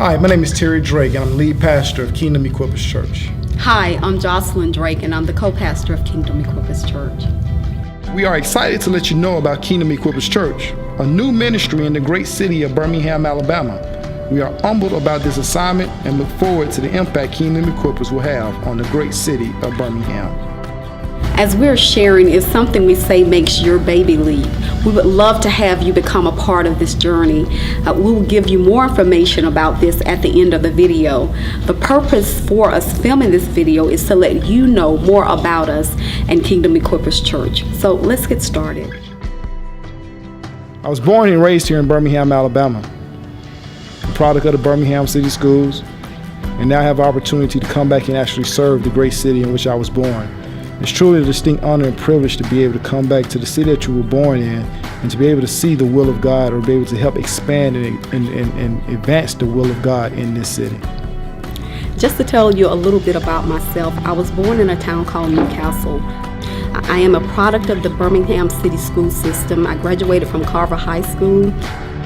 Hi, my name is Terry Drake, and I'm lead pastor of Kingdom Equippers Church. Hi, I'm Jocelyn Drake, and I'm the co-pastor of Kingdom Equippers Church. We are excited to let you know about Kingdom Equippers Church, a new ministry in the great city of Birmingham, Alabama. We are humbled about this assignment and look forward to the impact Kingdom Equippers will have on the great city of Birmingham. As we're sharing, is something we say makes your baby leap. We would love to have you become a part of this journey. We will give you more information about this at the end of the video. The purpose for us filming this video is to let you know more about us and Kingdom Equippers Church. So let's get started. I was born and raised here in Birmingham, Alabama, a product of the Birmingham City Schools, and now I have the opportunity to come back and actually serve the great city in which I was born. It's truly a distinct honor and privilege to be able to come back to the city that you were born in and to be able to see the will of God, or be able to help expand and advance the will of God in this city. Just to tell you a little bit about myself, I was born in a town called Newcastle. I am a product of the Birmingham City School System. I graduated from Carver High School.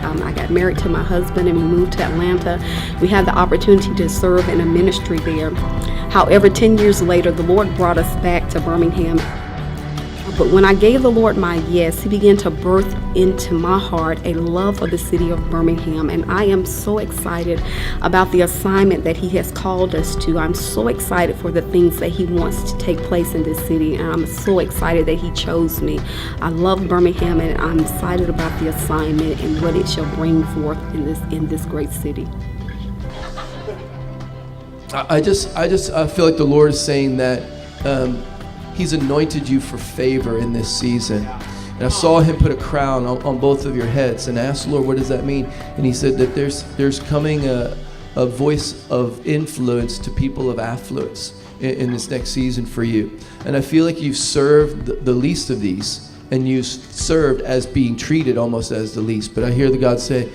I got married to my husband and we moved to Atlanta. We had the opportunity to serve in a ministry there. However, 10 years later, the Lord brought us back to Birmingham. But when I gave the Lord my yes, He began to birth into my heart a love for the city of Birmingham. And I am so excited about the assignment that He has called us to. I'm so excited for the things that He wants to take place in this city. And I'm so excited that He chose me. I love Birmingham, and I'm excited about the assignment and what it shall bring forth in this great city. I feel like the Lord is saying that He's anointed you for favor in this season. And I saw Him put a crown on both of your heads, and I asked the Lord, what does that mean? And He said that there's coming a voice of influence to people of affluence in this next season for you. And I feel like you've served the least of these, and you served as being treated almost as the least. But I hear the God say,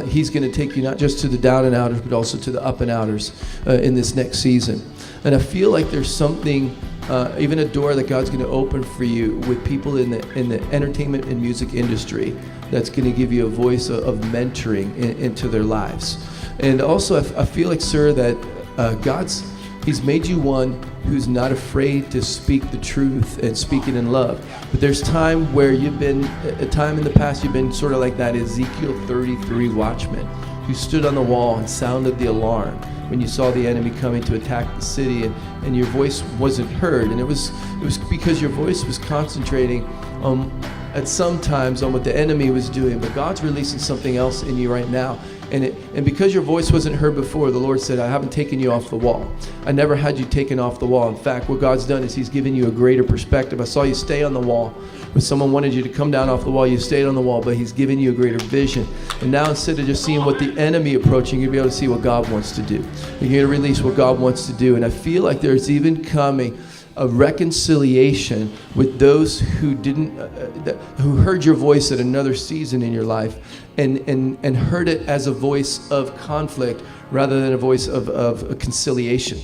He's going to take you not just to the down and outers, but also to the up and outers in this next season. And I feel like there's something, even a door that God's going to open for you with people in the entertainment and music industry that's going to give you a voice of mentoring into their lives. And also, I feel like, sir, that He's made you one who's not afraid to speak the truth and speak it in love. But there's time where a time in the past you've been sort of like that Ezekiel 33 watchman who stood on the wall and sounded the alarm when you saw the enemy coming to attack the city, and your voice wasn't heard. And it was because your voice was concentrating at some times on what the enemy was doing, but God's releasing something else in you right now. And because your voice wasn't heard before, the Lord said, I haven't taken you off the wall. I never had you taken off the wall. In fact, what God's done is He's given you a greater perspective. I saw you stay on the wall. When someone wanted you to come down off the wall, you stayed on the wall, but He's given you a greater vision. And now, instead of just seeing what the enemy approaching, you'll be able to see what God wants to do. You're going to release what God wants to do. And I feel like there's even coming a reconciliation with those who who heard your voice at another season in your life and heard it as a voice of conflict rather than a voice of conciliation.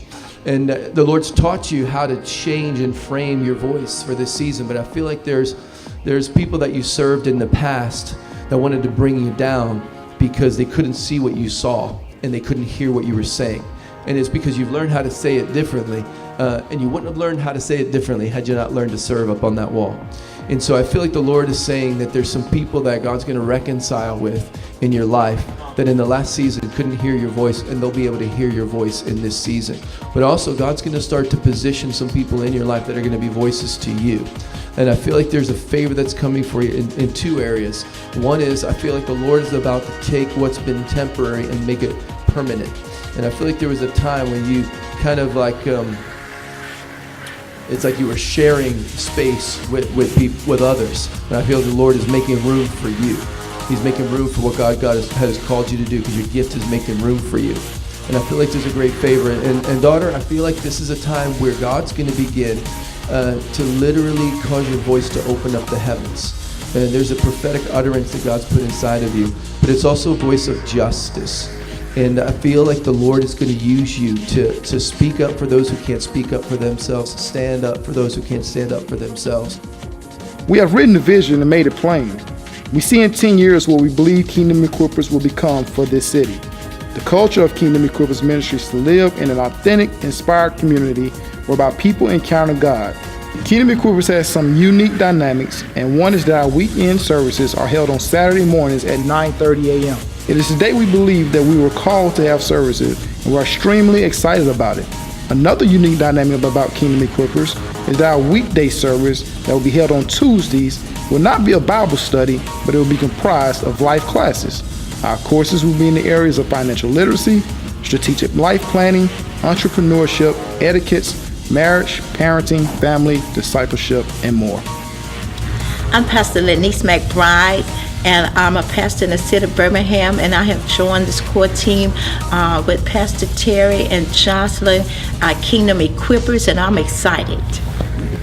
And the Lord's taught you how to change and frame your voice for this season. But I feel like there's people that you served in the past that wanted to bring you down because they couldn't see what you saw and they couldn't hear what you were saying. And it's because you've learned how to say it differently. And you wouldn't have learned how to say it differently had you not learned to serve up on that wall. And so I feel like the Lord is saying that there's some people that God's going to reconcile with in your life that in the last season couldn't hear your voice, and they'll be able to hear your voice in this season. But also God's going to start to position some people in your life that are going to be voices to you. And I feel like there's a favor that's coming for you in two areas. One is I feel like the Lord is about to take what's been temporary and make it permanent. And I feel like there was a time when you kind of like, it's like you were sharing space with others. And I feel like the Lord is making room for you. He's making room for what God has called you to do, because your gift is making room for you. And I feel like there's a great favor. And daughter, I feel like this is a time where God's going to begin to literally cause your voice to open up the heavens. And there's a prophetic utterance that God's put inside of you, but it's also a voice of justice. And I feel like the Lord is going to use you to speak up for those who can't speak up for themselves, stand up for those who can't stand up for themselves. We have written the vision and made it plain. We see in 10 years what we believe Kingdom Equippers will become for this city. The culture of Kingdom Equippers Ministry is to live in an authentic, inspired community whereby people encounter God. Kingdom Equippers has some unique dynamics, and one is that our weekend services are held on Saturday mornings at 9:30 a.m. It is today we believe that we were called to have services, and we're extremely excited about it. Another unique dynamic about Kingdom Equippers is that our weekday service that will be held on Tuesdays will not be a Bible study, but it will be comprised of life classes. Our courses will be in the areas of financial literacy, strategic life planning, entrepreneurship, etiquettes, marriage, parenting, family, discipleship, and more. I'm Pastor Lenice McBride, and I'm a pastor in the city of Birmingham, and I have joined this core team with Pastor Terry and Jocelyn, Kingdom Equippers, and I'm excited.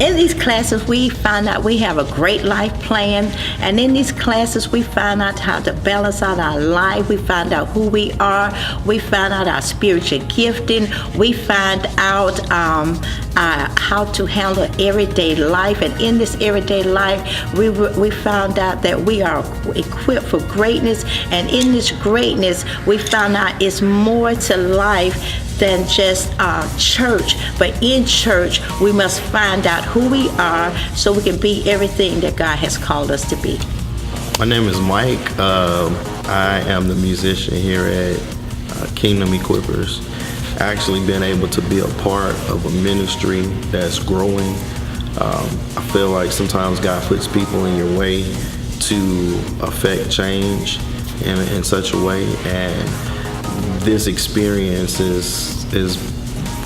In these classes, we find out we have a great life plan, and in these classes, we find out how to balance out our life. We find out who we are. We find out our spiritual gifting. We find out how to handle everyday life, and in this everyday life, we found out that we are equipped for greatness, and in this greatness, we found out it's more to life than just church, but in church we must find out who we are so we can be everything that God has called us to be. My name is Mike. I am the musician here at Kingdom Equippers. Actually been able to be a part of a ministry that's growing. I feel like sometimes God puts people in your way to affect change in such a way, and this experience is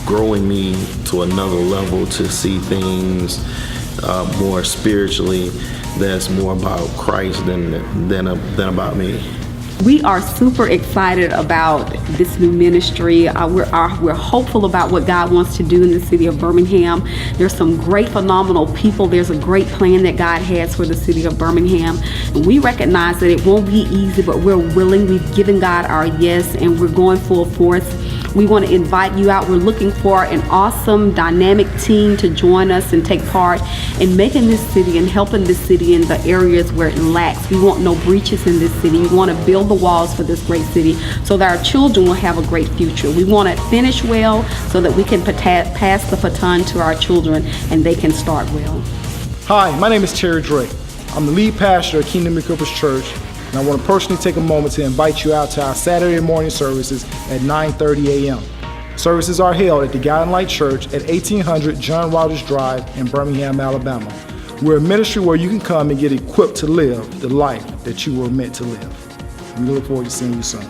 growing me to another level to see things more spiritually. That's more about Christ than about me. We are super excited about this new ministry. We're hopeful about what God wants to do in the city of Birmingham. There's some great, phenomenal people. There's a great plan that God has for the city of Birmingham. And we recognize that it won't be easy, but we're willing. We've given God our yes, and we're going full force. We want to invite you out. We're looking for an awesome, dynamic team to join us and take part in making this city and helping this city in the areas where it lacks. We want no breaches in this city. We want to build the walls for this great city so that our children will have a great future. We want to finish well so that we can pass the baton to our children and they can start well. Hi, my name is Terry Drake. I'm the lead pastor at Kingdom Equippers Church, and I want to personally take a moment to invite you out to our Saturday morning services at 9:30 a.m. Services are held at the Guiding Light Church at 1800 John Rogers Drive in Birmingham, Alabama. We're a ministry where you can come and get equipped to live the life that you were meant to live. And we look forward to seeing you soon.